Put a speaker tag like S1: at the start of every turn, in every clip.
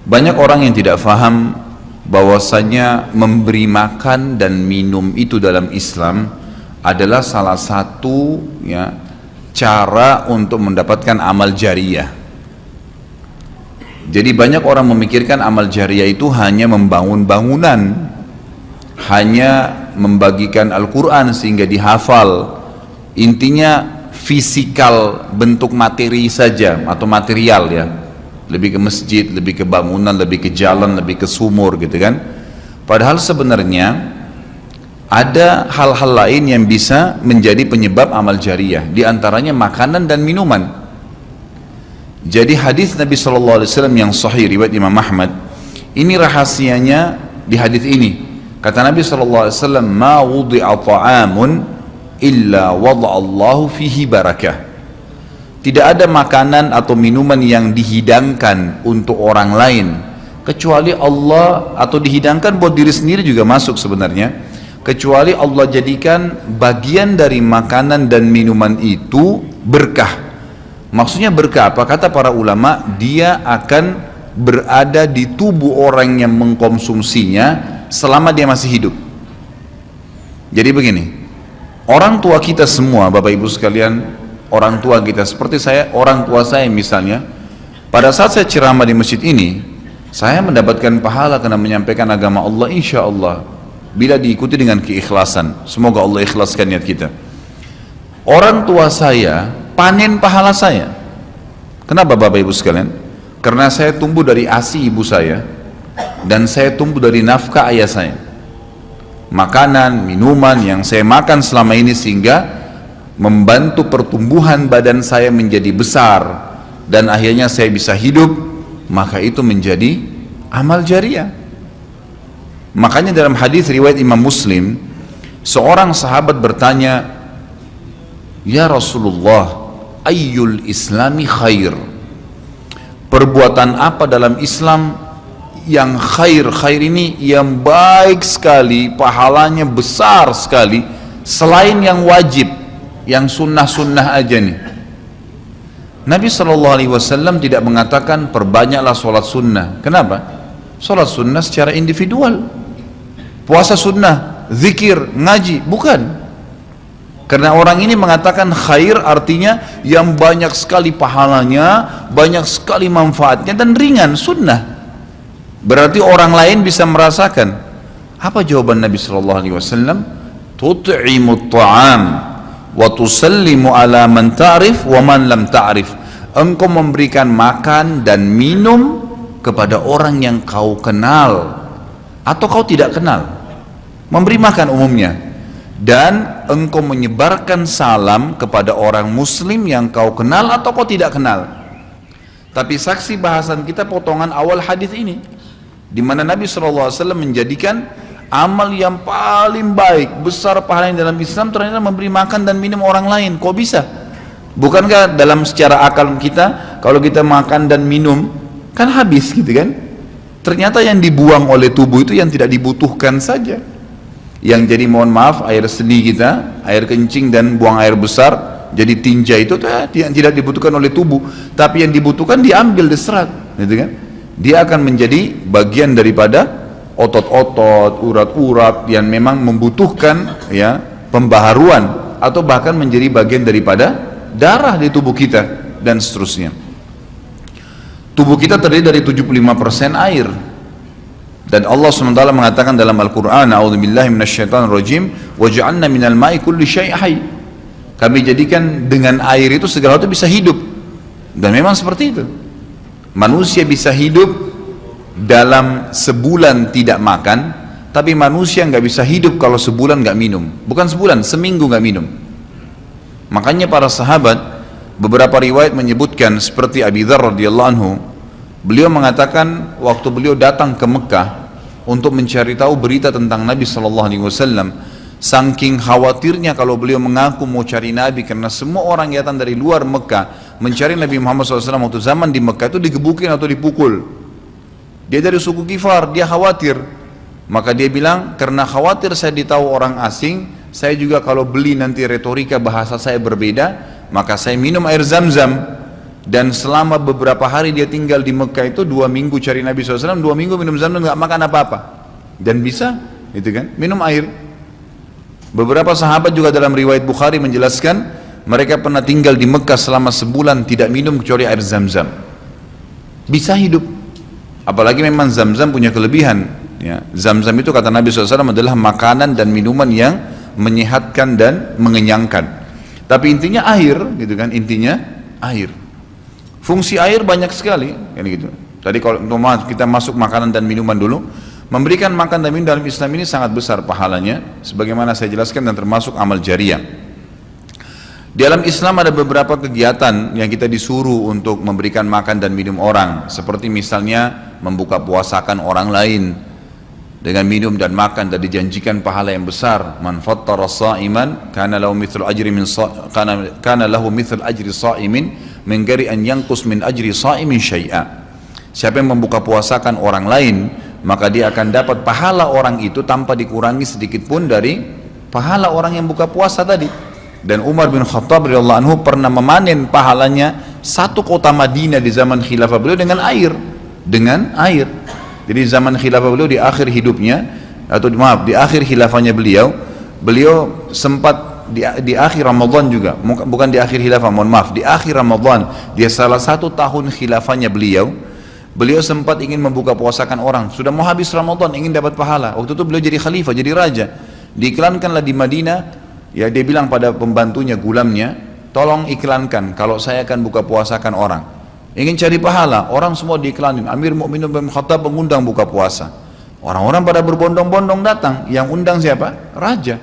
S1: Banyak orang yang tidak faham bahwasanya memberi makan dan minum itu dalam Islam adalah salah satu cara untuk mendapatkan amal jariyah. Jadi banyak orang memikirkan amal jariyah itu hanya membangun bangunan, hanya membagikan Al-Quran sehingga dihafal. Intinya fisikal, bentuk materi saja atau material ya. Lebih ke masjid, lebih ke bangunan, lebih ke jalan, lebih ke sumur gitu kan. Padahal sebenarnya ada hal-hal lain yang bisa menjadi penyebab amal jariyah, di antaranya makanan dan minuman. Jadi hadis Nabi SAW yang sahih riwayat Imam Ahmad, ini rahasianya di hadis ini. Kata Nabi SAW, ma wudi'a ta'amun illa wada'allahu fihi barakah. Tidak ada makanan atau minuman yang dihidangkan untuk orang lain kecuali Allah, atau dihidangkan buat diri sendiri juga masuk sebenarnya, kecuali Allah jadikan bagian dari makanan dan minuman itu berkah. Maksudnya berkah apa? Kata para ulama, dia akan berada di tubuh orang yang mengkonsumsinya selama dia masih hidup. Jadi begini, orang tua kita semua, Bapak Ibu sekalian, orang tua kita seperti saya, orang tua saya misalnya, pada saat saya ceramah di masjid ini, saya mendapatkan pahala karena menyampaikan agama Allah, insya Allah, bila diikuti dengan keikhlasan. Semoga Allah ikhlaskan niat kita. Orang tua saya panen pahala saya. Kenapa Bapak Ibu sekalian? Karena saya tumbuh dari ASI ibu saya, dan saya tumbuh dari nafkah ayah saya. Makanan, minuman yang saya makan selama ini sehingga membantu pertumbuhan badan saya menjadi besar, dan akhirnya saya bisa hidup, maka itu menjadi amal jariyah. Makanya dalam hadis riwayat Imam Muslim, seorang sahabat bertanya, ya Rasulullah, ayyul islami khair, perbuatan apa dalam Islam yang khair? Khair ini yang baik sekali, pahalanya besar sekali, selain yang wajib, yang sunnah-sunnah aja nih. Nabi SAW tidak mengatakan perbanyaklah sholat sunnah. Kenapa? Sholat sunnah secara individual, puasa sunnah, zikir, ngaji, bukan. Karena orang ini mengatakan khair artinya yang banyak sekali pahalanya, banyak sekali manfaatnya, dan ringan, sunnah. Berarti orang lain bisa merasakan. Apa jawaban Nabi SAW? Tut'imut ta'am wa tusallimu ala man ta'rif wa man lam ta'rif. Engkau memberikan makan dan minum kepada orang yang kau kenal atau kau tidak kenal. Memberi makan umumnya. Dan engkau menyebarkan salam kepada orang muslim yang kau kenal atau kau tidak kenal. Tapi saksi bahasan kita potongan awal hadis ini, di mana Nabi SAW menjadikan amal yang paling baik, besar pahalanya dalam Islam ternyata memberi makan dan minum orang lain. Kok bisa? Bukankah dalam secara akal kita, kalau kita makan dan minum kan habis gitu kan? Ternyata yang dibuang oleh tubuh itu yang tidak dibutuhkan saja. Yang jadi, mohon maaf, air seni kita, air kencing dan buang air besar jadi tinja, itu yang tidak dibutuhkan oleh tubuh, tapi yang dibutuhkan diambil, diserat gitu kan? Dia akan menjadi bagian daripada otot-otot, urat-urat yang memang membutuhkan pembaharuan, atau bahkan menjadi bagian daripada darah di tubuh kita, dan seterusnya. Tubuh kita terdiri dari 75% air. Dan Allah SWT mengatakan dalam Al-Quran, a'udzubillahi minasyaitonirrajim, waja'alna minal ma'i kulli syai' hayy. Kami jadikan dengan air itu segala itu bisa hidup. Dan memang seperti itu. Manusia bisa hidup dalam sebulan tidak makan, tapi manusia nggak bisa hidup kalau sebulan nggak minum. Bukan sebulan, seminggu nggak minum. Makanya para sahabat, beberapa riwayat menyebutkan seperti Abi Dzar radhiyallahu anhu, beliau mengatakan waktu beliau datang ke Mekah untuk mencari tahu berita tentang Nabi SAW, saking khawatirnya kalau beliau mengaku mau cari Nabi, karena semua orang yang datang dari luar Mekah mencari Nabi Muhammad SAW waktu zaman di Mekah itu digebukin atau dipukul. Dia dari suku Kifar, dia khawatir. Maka dia bilang, karena khawatir saya ditahu orang asing, saya juga kalau beli nanti retorika bahasa saya berbeda, maka saya minum air Zam-Zam. dan selama beberapa hari dia tinggal di Mekah itu 2 minggu cari Nabi SAW, 2 minggu minum Zamzam nggak makan apa-apa, dan bisa itu kan minum air. Beberapa sahabat juga dalam riwayat Bukhari menjelaskan mereka pernah tinggal di Mekah selama sebulan tidak minum kecuali air Zamzam, bisa hidup. Apalagi memang Zamzam punya kelebihan ya. Zamzam itu kata Nabi SAW adalah makanan dan minuman yang menyehatkan dan mengenyangkan. Tapi intinya air gitu kan, intinya air. Fungsi air banyak sekali kan gitu. Tadi kalau kita masuk makanan dan minuman dulu, memberikan makan dan minum dalam Islam ini sangat besar pahalanya, sebagaimana saya jelaskan, dan termasuk amal jariah. Di dalam Islam ada beberapa kegiatan yang kita disuruh untuk memberikan makan dan minum orang, seperti misalnya membuka puasakan orang lain dengan minum dan makan, dan dijanjikan pahala yang besar. Man fattara sha'iman kana lahu mithlu ajri sha'imin min ghairi an yanqus min ajri sha'imin syai'a. Siapa yang membuka puasakan orang lain, maka dia akan dapat pahala orang itu tanpa dikurangi sedikit pun dari pahala orang yang buka puasa tadi. Dan Umar bin Khattab radhiyallahu anhu pernah memanen pahalanya 1 kota Madinah di zaman khilafah beliau dengan air. Jadi zaman khilafah beliau di akhir hidupnya, atau maaf di akhir khilafahnya beliau sempat di akhir Ramadan juga, bukan di akhir khilafah, mohon maaf, di akhir Ramadan, dia salah 1 tahun khilafahnya beliau sempat ingin membuka puasakan orang, sudah mau habis Ramadan, ingin dapat pahala. Waktu itu beliau jadi khalifah, jadi raja, diiklankanlah di Madinah, ya dia bilang pada pembantunya, gulamnya, tolong iklankan kalau saya akan buka puasakan orang. Ingin cari pahala, orang semua diiklanin. Amir Mu'minin bin Khattab mengundang buka puasa. Orang-orang pada berbondong-bondong datang. Yang undang siapa? Raja.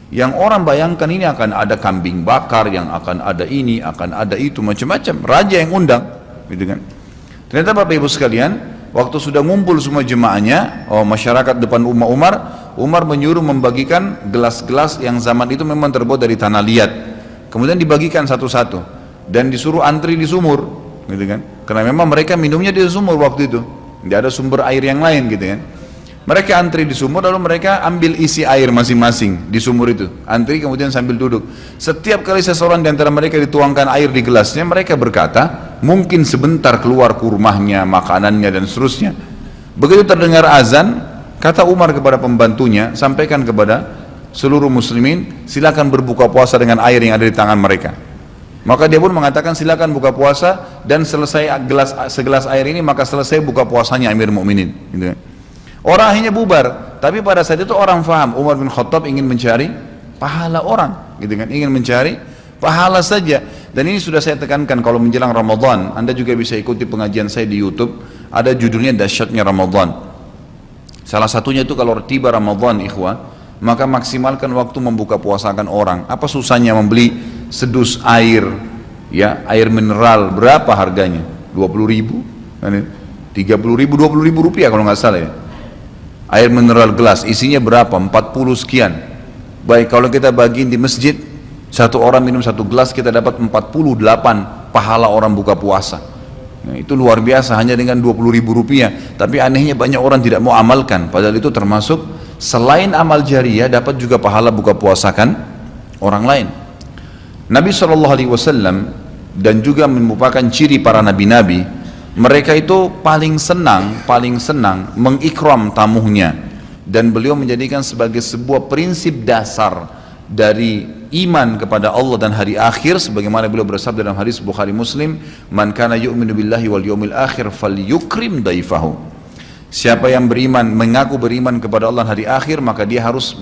S1: Yang orang bayangkan ini akan ada kambing bakar, yang akan ada ini, akan ada itu, macam-macam. Raja yang undang, gitu kan? Ternyata Bapak Ibu sekalian, waktu sudah ngumpul semua jemaahnya, masyarakat depan Umar menyuruh membagikan gelas-gelas yang zaman itu memang terbuat dari tanah liat. Kemudian dibagikan satu-satu dan disuruh antri di sumur. Gitu kan? Karena memang mereka minumnya di sumur waktu itu, tidak ada sumber air yang lain gitu kan. Mereka antri di sumur, lalu mereka ambil isi air masing-masing di sumur itu, antri kemudian sambil duduk. Setiap kali seseorang di antara mereka dituangkan air di gelasnya, mereka berkata, mungkin sebentar keluar kurmahnya, makanannya dan seterusnya. Begitu terdengar azan, kata Umar kepada pembantunya, sampaikan kepada seluruh muslimin, silakan berbuka puasa dengan air yang ada di tangan mereka. Maka dia pun mengatakan silakan buka puasa, dan selesai segelas air ini maka selesai buka puasanya Amir Mu'minin gitu. Orang akhirnya bubar, tapi pada saat itu orang faham Umar bin Khattab ingin mencari pahala orang gitu kan, ingin mencari pahala saja. Dan ini sudah saya tekankan, kalau menjelang Ramadan Anda juga bisa ikuti pengajian saya di YouTube, ada judulnya Dahsyatnya Ramadan. Salah satunya itu kalau tiba Ramadan ikhwah, maka maksimalkan waktu membuka puasakan orang. Apa susahnya membeli sedus air, ya, air mineral, berapa harganya? 20.000, 30.000, 20.000 rupiah kalau nggak salah ya. Air mineral gelas, isinya berapa? 40 sekian. Baik, kalau kita bagiin di masjid, satu orang minum 1 gelas, kita dapat 48 pahala orang buka puasa. Nah, itu luar biasa, hanya dengan 20.000 rupiah. Tapi anehnya banyak orang tidak mau amalkan, padahal itu termasuk selain amal jariah, dapat juga pahala buka puasakan orang lain. Nabi SAW dan juga merupakan ciri para nabi-nabi, mereka itu paling senang mengikram tamunya, dan beliau menjadikan sebagai sebuah prinsip dasar dari iman kepada Allah dan hari akhir, sebagaimana beliau bersabda dalam hadis Bukhari Muslim, man kana yu'minu billahi wal yawmil akhir falyukrim daifahu. Siapa yang beriman, mengaku beriman kepada Allah dan hari akhir, maka dia harus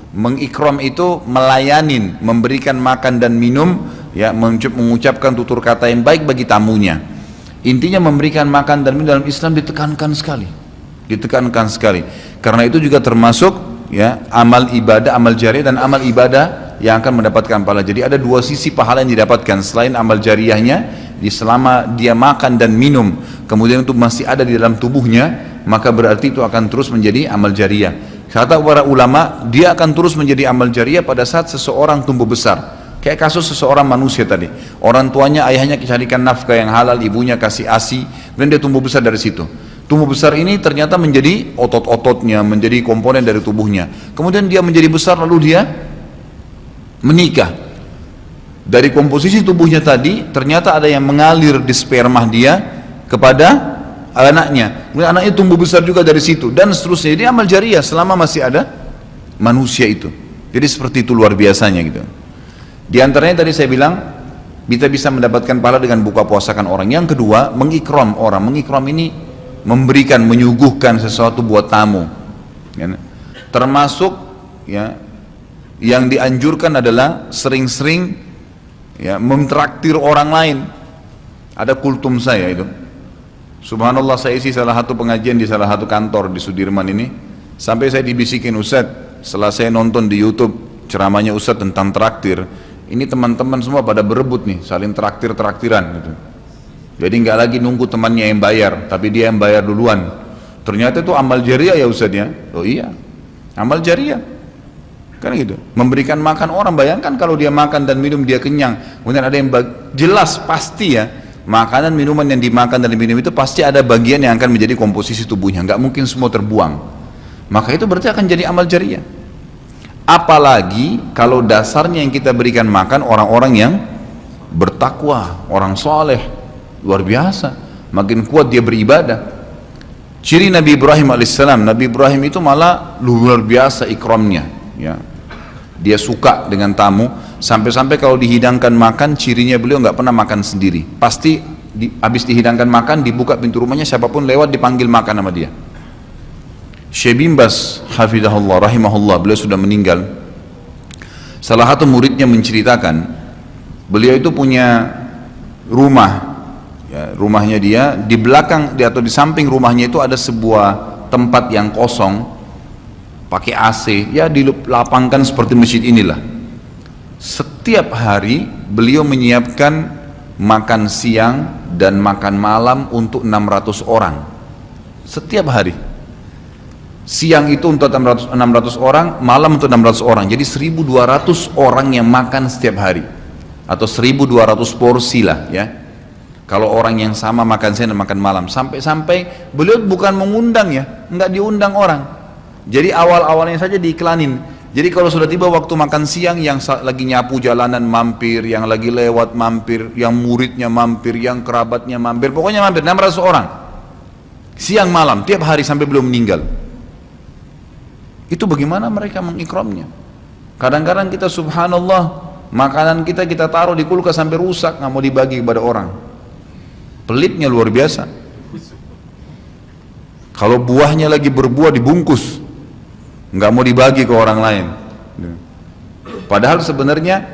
S1: mengikram itu, melayanin, memberikan makan dan minum, ya, mengucapkan tutur kata yang baik bagi tamunya. Intinya memberikan makan dan minum dalam Islam ditekankan sekali, karena itu juga termasuk, ya, amal ibadah, amal jariah dan amal ibadah yang akan mendapatkan pahala. Jadi ada 2 sisi pahala yang didapatkan selain amal jariahnya, selama dia makan dan minum kemudian itu masih ada di dalam tubuhnya, maka berarti itu akan terus menjadi amal jariah. Kata para ulama, dia akan terus menjadi amal jariah pada saat seseorang tumbuh besar. Kayak kasus seseorang manusia tadi, orang tuanya, ayahnya carikan nafkah yang halal, ibunya kasih ASI, dan dia tumbuh besar dari situ. Tumbuh besar ini ternyata menjadi otot-ototnya, menjadi komponen dari tubuhnya. Kemudian dia menjadi besar, lalu dia menikah. Dari komposisi tubuhnya tadi, ternyata ada yang mengalir di sperma dia kepada anaknya. Kemudian anaknya tumbuh besar juga dari situ, dan seterusnya. Jadi amal jariah selama masih ada manusia itu. Jadi seperti itu luar biasanya gitu. Di antaranya tadi saya bilang, kita bisa mendapatkan pahala dengan buka puasakan orang. Yang kedua, mengikram orang. Mengikram ini memberikan, menyuguhkan sesuatu buat tamu. Ya. Termasuk ya, yang dianjurkan adalah sering-sering ya, mentraktir orang lain. Ada kultum saya itu. Subhanallah, saya isi salah satu pengajian di salah satu kantor di Sudirman ini. Sampai saya dibisikin, Ustadz, setelah saya nonton di YouTube ceramahnya Ustadz tentang traktir, ini teman-teman semua pada berebut nih, saling traktir-traktiran gitu. Jadi nggak lagi nunggu temannya yang bayar, tapi dia yang bayar duluan. Ternyata itu amal jariah ya Ustadz ya. Oh iya, amal jariah. Kan gitu, memberikan makan orang. Bayangkan kalau dia makan dan minum dia kenyang, kemudian ada yang jelas pasti ya, makanan minuman yang dimakan dan diminum itu pasti ada bagian yang akan menjadi komposisi tubuhnya, nggak mungkin semua terbuang. Maka itu berarti akan jadi amal jariah. Apalagi kalau dasarnya yang kita berikan makan orang-orang yang bertakwa, orang soleh, luar biasa, makin kuat dia beribadah. Ciri Nabi Ibrahim alaihissalam, Nabi Ibrahim itu malah luar biasa ikramnya ya. Dia suka dengan tamu, sampai-sampai kalau dihidangkan makan, cirinya beliau nggak pernah makan sendiri. Pasti habis dihidangkan makan, dibuka pintu rumahnya, siapapun lewat dipanggil makan sama dia. Syekh bin Baz hafizahullah rahimahullah, beliau sudah meninggal. Salah satu muridnya menceritakan, beliau itu punya rumah ya, rumahnya dia di belakang atau di samping rumahnya itu ada sebuah tempat yang kosong pakai AC ya, dilapangkan seperti masjid inilah. Setiap hari beliau menyiapkan makan siang dan makan malam untuk 600 orang setiap hari. Siang itu untuk 600 orang, malam untuk 600 orang. Jadi 1200 orang yang makan setiap hari, atau 1200 porsi lah ya. Kalau orang yang sama makan siang dan makan malam, sampai-sampai beliau bukan mengundang ya, nggak diundang orang. Jadi awal-awalnya saja diiklanin. Jadi kalau sudah tiba waktu makan siang, yang lagi nyapu jalanan mampir, yang lagi lewat mampir, yang muridnya mampir, yang kerabatnya mampir, pokoknya mampir 600 orang. Siang malam, tiap hari sampai beliau meninggal. Itu bagaimana mereka mengikramnya. Kadang-kadang kita subhanallah, makanan kita taruh di kulkas sampai rusak, nggak mau dibagi kepada orang. Pelitnya luar biasa. Kalau buahnya lagi berbuah dibungkus, nggak mau dibagi ke orang lain. Padahal sebenarnya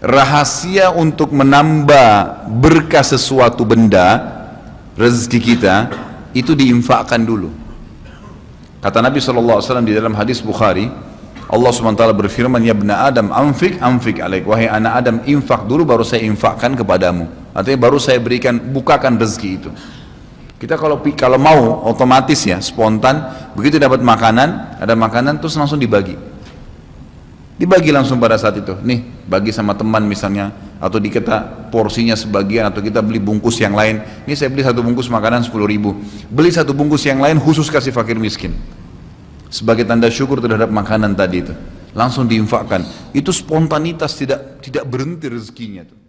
S1: rahasia untuk menambah berkah sesuatu benda, rezeki kita, itu diinfakkan dulu. Kata Nabi SAW di dalam hadis Bukhari, Allah SWT berfirman, ya ibna Adam anfik alaik, wahai anak Adam, infak dulu baru saya infakkan kepadamu. Artinya baru saya berikan, bukakan rezeki itu. Kita kalau mau otomatis ya, spontan, begitu dapat makanan, ada makanan terus langsung dibagi langsung pada saat itu. Nih bagi sama teman misalnya, atau kita porsinya sebagian, atau kita beli bungkus yang lain. Ini saya beli satu bungkus makanan 10.000, beli satu bungkus yang lain khusus kasih fakir miskin sebagai tanda syukur terhadap makanan tadi itu, langsung diinfakkan. Itu spontanitas, tidak berhenti rezekinya tuh.